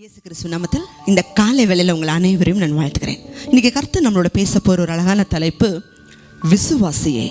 இயேசு கிறிஸ்து நாமத்தில் இந்த காலை வேளையில் உங்கள் அனைவரையும் நான் வாழ்த்துக்கிறேன். இன்னைக்கு கர்த்தர் நம்மளோட பேச போகிற ஒரு அழகான தலைப்பு, விசுவாசியே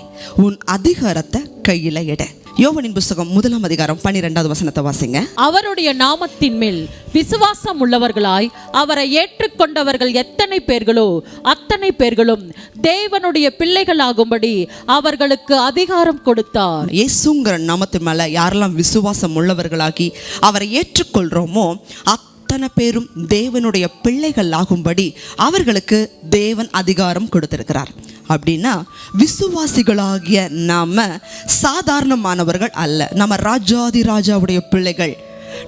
உன் அதிகாரத்தை கையில எட. யோவானின் புத்தகம் 1 அதிகாரம் 12வது வசனத்தை வாசிங்க. அவருடைய நாமத்தின் மேல் விசுவாசம் உள்ளவர்களாய் அவரை ஏற்றுக்கொண்டவர்கள் எத்தனை பேர்களோ அத்தனை பேர்களும் தேவனுடைய பிள்ளைகள் ஆகும்படி அவர்களுக்கு அதிகாரம் கொடுத்தார். இயேசுங்கிற நாமத்தின் மேல யாரெல்லாம் விசுவாசம் உள்ளவர்களாகி அவரை ஏற்றுக்கொள்றோமோ அத்தனை பேரும் தேவனுடைய பிள்ளைகள் ஆகும்படி அவர்களுக்கு தேவன் அதிகாரம் கொடுத்திருக்கிறார். அப்படின்னா விசுவாசிகளாகிய நாம சாதாரணமானவர்கள் அல்ல. நம்ம ராஜாதி ராஜாவுடைய பிள்ளைகள்.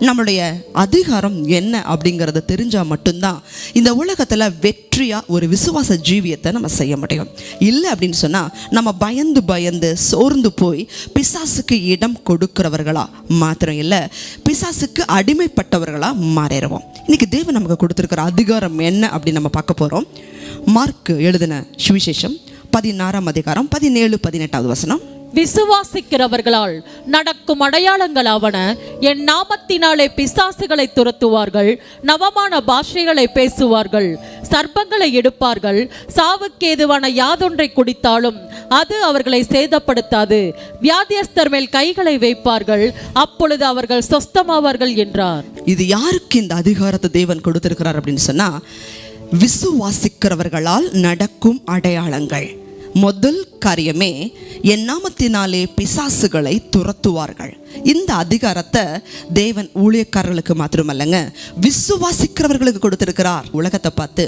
நம்மளுடைய அதிகாரம் என்ன அப்படிங்கிறத தெரிஞ்சால் மட்டும்தான் இந்த உலகத்தில் வெற்றியாக ஒரு விசுவாச ஜீவியத்தை நம்ம செய்ய முடியும். இல்லை அப்படின்னு சொன்னால் நம்ம பயந்து சோர்ந்து போய் பிசாசுக்கு இடம் கொடுக்கிறவர்களா மாத்திரம் இல்லை, பிசாசுக்கு அடிமைப்பட்டவர்களாக மாறிடுவோம். இன்னைக்கு தேவன் நமக்கு கொடுத்துருக்கிற அதிகாரம் என்ன அப்படின்னு நம்ம பார்க்க போகிறோம். மார்க் எழுதின சுவிசேஷம் 16 அதிகாரம் 17-18 வசனம். விசுவாசிக்கிறவர்களால் நடக்கும் அடையாளங்கள் ஆவன, என் நாமத்தினாலே பிசாசுகளை துரத்துவார்கள், நவமான பாஷைகளை பேசுவார்கள், சர்ப்பங்களை எடுப்பார்கள், சாவுக்கேதுவான யாதொன்றை குடித்தாலும் அது அவர்களை சேதப்படுத்தாது, வியாதியஸ்தர் மேல் கைகளை வைப்பார்கள், அப்பொழுது அவர்கள் சொஸ்தமாவார்கள் என்றார். இது யாருக்கு இந்த அதிகாரத்தை தேவன் கொடுத்திருக்கிறார் அப்படின்னு சொன்னா, விசுவாசிக்கிறவர்களால் நடக்கும் அடையாளங்கள். முதல் காரியமே, என் நாமத்தினாலே பிசாசுகளை துரத்துவார்கள். இந்த அதிகாரத்தை தேவன் ஊழியக்காரர்களுக்கு மாத்திரமல்லங்க, விசுவாசிக்கிறவர்களுக்கு கொடுத்திருக்கிறார். உலகத்தை பார்த்து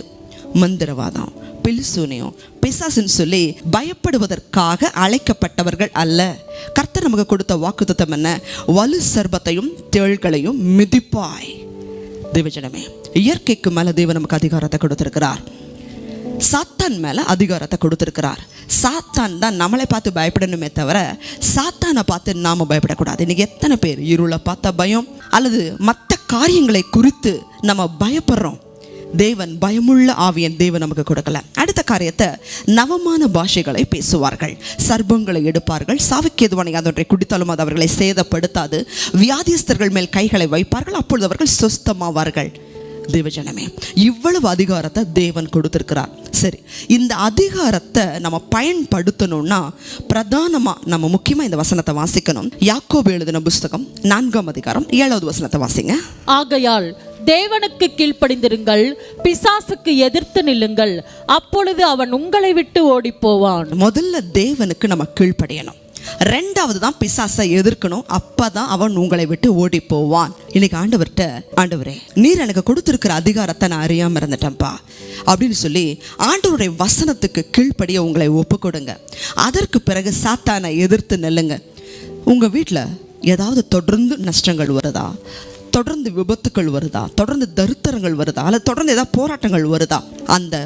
மந்திரவாதம், பிலிசூனியம், பிசாசுன்னு சொல்லி பயப்படுவதற்காக அழைக்கப்பட்டவர்கள் அல்ல. கர்த்தர் நமக்கு கொடுத்த வாக்குத்தத்தம் என்ன? வலு சர்பத்தையும் தேள்களையும் மிதிப்பாய். தேவஜனமே, இயற்கைக்கு மேல தேவன் நமக்கு அதிகாரத்தை கொடுத்திருக்கிறார். சாத்தான் மேல அதிகாரத்தை கொடுத்திருக்கிறார். சாத்தான் தான் நம்மளை பார்த்து பயப்படணுமே தவிர சாத்தானை பார்த்து நாம பயப்படக்கூடாது. இன்னைக்கு எத்தனை பேர் இருளை பார்த்த பயம் அல்லது மற்ற காரியங்களை குறித்து நம்ம பயப்படுறோம். தேவன் பயமுள்ள ஆவியன் தேவன் நமக்கு கொடுக்கல. அடுத்த காரியத்தை, நவமான பாஷைகளை பேசுவார்கள், சர்ப்பங்களை எடுப்பார்கள், சாவுக்கேதுவான யாதொன்றை குடித்தாலும் அது அவர்களை சேதப்படுத்தாது, வியாதியஸ்தர்கள் மேல் கைகளை வைப்பார்கள், அப்பொழுது அவர்கள் சொஸ்தமாவார்கள். தேவஜனமே, இவ்வளவு அதிகாரத்தை தேவன் கொடுத்திருக்கிறார். சரி, இந்த அதிகாரத்தை நம்ம பயன்படுத்தணும்னா பிரதானமா நம்ம முக்கியமா இந்த வசனத்தை வாசிக்கணும். யாக்கோபு எழுதின புத்தகம் 4 அதிகாரம் 7வது வசனத்தை வாசிங்க. ஆகையால் தேவனுக்கு கீழ்ப்படிந்திருங்கள், பிசாசுக்கு எதிர்த்து நில்லுங்கள், அப்பொழுது அவன் உங்களை விட்டு ஓடி போவான். முதல்ல தேவனுக்கு நம்ம கீழ்ப்படியணும். ரெண்டாவது தான் பிசாசை எதிர்க்கணும். அப்பதான் அவன் உங்களை விட்டு ஓடி போவான். இன்னைக்கு ஆண்டவர்கிட்ட, ஆண்டவரே நீர் எனக்கு கொடுத்திருக்கிற அதிகாரத்தை நான் அறியாம இருந்துட்டேன்ப்பா அப்படின்னு சொல்லி ஆண்டவருடைய வசனத்துக்கு கீழ்ப்படிய உங்களை ஒப்பு கொடுங்க. அதற்கு பிறகு சாத்தானை எதிர்த்து நெல்லுங்க. உங்க வீட்டில் ஏதாவது தொடர்ந்து நஷ்டங்கள் வருதா, தொடர்ந்து விபத்துக்கள் வருதா, தொடர்ந்து தரித்திரங்கள் வருதா, அல்லது தொடர்ந்து ஏதாவது போராட்டங்கள் வருதா, அந்த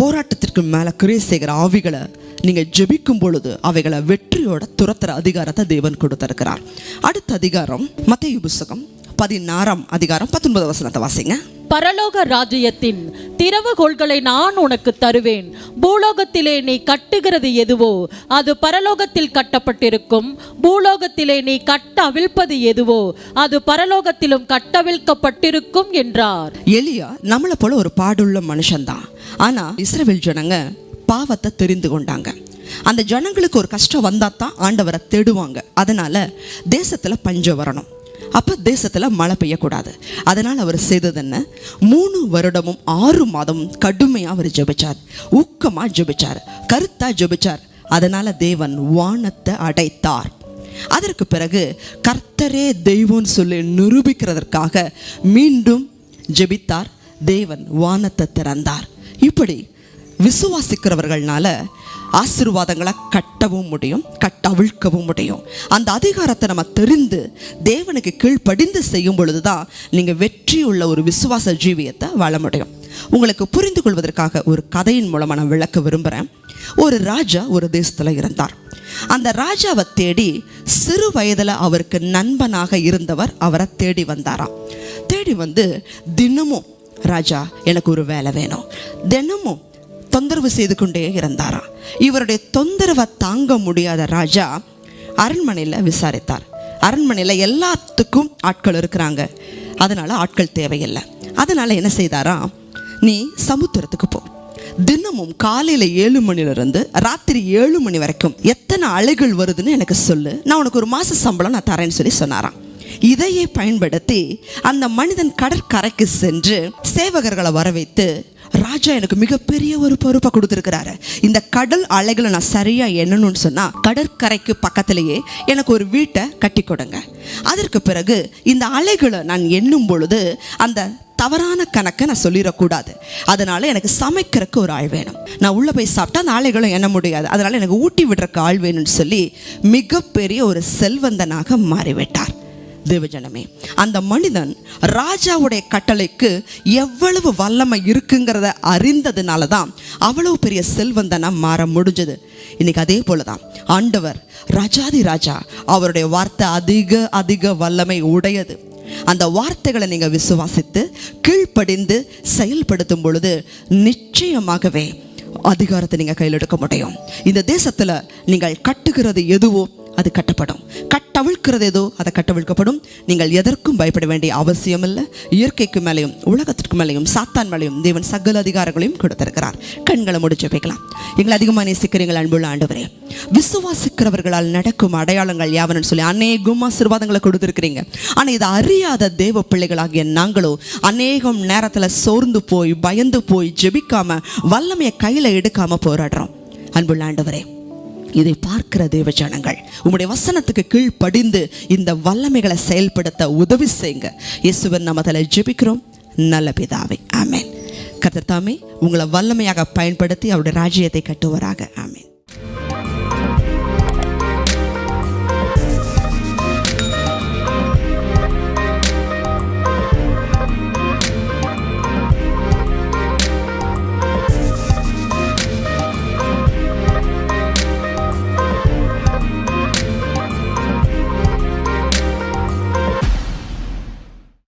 போராட்டத்திற்கு மேல கிரியை செய்கிற ஆவிகளை நீங்க ஜெபிக்கும் பொழுது அவைகளை வெற்றியோட துரத்துற அதிகாரத்தை தேவன் கொடுத்திருக்கிறார். அடுத்த அதிகாரம் மத்தேயு புத்தகம் 16 அதிகாரம் 19 வசனத்தை வாசிங்க. பரலோக ராஜ்யத்தின் திறவுகோல்களை நான் உனக்கு தருவேன், பூலோகத்திலே நீ கட்டுகிறது எதுவோ அது பரலோகத்தில் கட்டப்பட்டிருக்கும், பூலோகத்திலே நீ கட்ட அவிழ்ப்பது எதுவோ அது பரலோகத்திலும் கட்டவிழ்க்கப்பட்டிருக்கும் என்றார். எலியா நம்மளை போல ஒரு பாடுள்ள மனுஷன்தான். ஆனா இஸ்ரவேல் ஜனங்க பாவத்தை தெரிந்து கொண்டாங்க. அந்த ஜனங்களுக்கு ஒரு கஷ்டம் வந்தா தான் ஆண்டவரை தேடுவாங்க. அதனால தேசத்துல பஞ்சம் வரணும், அப்ப தேசத்துல மழை பெய்யக்கூடாது. அதனால அவர் செய்தது என்ன? 3 வருடமும் 6 மாதமும் கடுமையா அவர் ஜெபிச்சார், ஊக்கமா ஜெபிச்சார், கருத்தா ஜெபிச்சார். அதனால தேவன் வானத்தை அடைத்தார். அதற்கு பிறகு கர்த்தரே தெய்வம்னு சொல்லி நிரூபிக்கிறதற்காக மீண்டும் ஜெபித்தார். தேவன் வானத்தை திறந்தார். இப்படி விசுவாசிக்கிறவர்கள்னால ஆசீர்வாதங்களை கட்டவும் முடியும், கட்டவிழ்க்கவும் முடியும். அந்த அதிகாரத்தை நம்ம தெரிந்து தேவனுக்கு கீழ்ப்படிந்து செய்யும் பொழுதுதான் நீங்க வெற்றியுள்ள ஒரு விசுவாச ஜீவியத்தை வாழ முடியும். உங்களுக்கு புரிந்து கொள்வதற்காக ஒரு கதையின் மூலமா நான் விளக்க விரும்புகிறேன். ஒரு ராஜா ஒரு தேசத்துல இருந்தார். அந்த ராஜாவை தேடி சிறு வயதுல அவருக்கு நண்பனாக இருந்தவர் அவரை தேடி வந்தாராம். தேடி வந்து தினமும், ராஜா எனக்கு ஒரு வேலை வேணும், தினமும் தொந்தரவு செய்து கொண்டே இருந்தாராம். இவருடைய தொந்தரவை தாங்க முடியாத ராஜா அரண்மனையில் விசாரித்தார். அரண்மனையில் எல்லாத்துக்கும் ஆட்கள் இருக்கிறாங்க, அதனால ஆட்கள் தேவையில்லை. அதனால என்ன செய்தாரா, நீ சமுத்திரத்துக்கு போ, தினமும் காலையில 7 மணிலிருந்து ராத்திரி 7 மணி வரைக்கும் எத்தனை அலைகள் வருதுன்னு எனக்கு சொல்லு, நான் உனக்கு ஒரு மாச சம்பளம் நான் தரேன்னு சொல்லி சொன்னாராம். இதையே பயன்படுத்தி அந்த மனிதன் கடற்கரைக்கு சென்று சேவகர்களை வர வைத்து, ராஜா எனக்கு மிகப்பெரிய ஒரு பொறுப்பை கொடுத்துருக்கிறாரு, இந்த கடல் அலைகளை நான் சரியா எண்ணணும்னு சொன்னா கடற்கரைக்கு பக்கத்திலேயே எனக்கு ஒரு வீட்டை கட்டி கொடுங்க. அதற்கு பிறகு இந்த அலைகளை நான் எண்ணும் பொழுது அந்த தவறான கணக்கை நான் சொல்லிடக்கூடாது, அதனால எனக்கு சமைக்கிறதுக்கு ஒரு ஆள் வேணும், நான் உள்ள போய் சாப்பிட்டா அந்த ஆலைகளும் எண்ண முடியாது, அதனால எனக்கு ஊட்டி விடுறக்கு ஆள் வேணும்னு சொல்லி மிகப்பெரிய ஒரு செல்வந்தனாக மாறிவிட்டார். தேவஜனமே, அந்த மனிதன் ராஜாவுடைய கட்டளைக்கு எவ்வளவு வல்லமை இருக்குங்கிறத அறிந்ததுனால தான் அவ்வளவு பெரிய செல்வந்தனா மாற முடிஞ்சது. இன்னைக்கு அதே போலதான் ஆண்டவர் ராஜாதி ராஜா, அவருடைய வார்த்தை அதிக அதிக வல்லமை உடையது. அந்த வார்த்தைகளை நீங்க விசுவாசித்து கீழ்ப்படிந்து செயல்படுத்தும் பொழுது நிச்சயமாகவே அதிகாரத்தை நீங்க கையில் எடுக்க முடியும். இந்த தேசத்துல நீங்கள் கட்டுகிறது எதுவோ அது கட்டப்படும், கட்டவிழ்க்கிறது ஏதோ அதை கட்டவிழ்க்கப்படும். நீங்கள் எதற்கும் பயப்பட வேண்டிய அவசியம் இல்லை. இயற்கைக்கு மேலேயும் உலகத்திற்கு மேலேயும் சாத்தான் மேலேயும் தேவன் சகல அதிகாரங்களையும் கொடுத்திருக்கிறார். கண்களை முடிச்சு வைக்கலாம். எங்களை அதிகமாக நேசிக்கிறீங்கள் அன்புள்ள ஆண்டவரே, விசுவாசிக்கிறவர்களால் நடக்கும் அடையாளங்கள் யாவன்னு சொல்லி அநேகம் ஆசீர்வாதங்களை கொடுத்திருக்கிறீங்க. ஆனால் இதை அறியாத தேவ பிள்ளைகளாகிய நாங்களோ அநேகம் நேரத்தில் சோர்ந்து போய் பயந்து போய் ஜெபிக்காம வல்லமையை கையில் எடுக்காம போராடுறோம். அன்புள்ள ஆண்டவரே, இதை பார்க்கிற தேவ ஜனங்கள் உம்முடைய வசனத்துக்கு கீழ்ப்படிந்து இந்த வல்லமைகளை செயல்படுத்த உதவி செய்யுங்க. இயேசுவின் நாமத்தில் ஜெபிக்கிறோம் நல்ல பிதாவே, ஆமென். கர்த்தர் தாமே உங்களை வல்லமையாக பயன்படுத்தி அவருடைய ராஜ்யத்தை கட்டுவாராக. ஆமென்.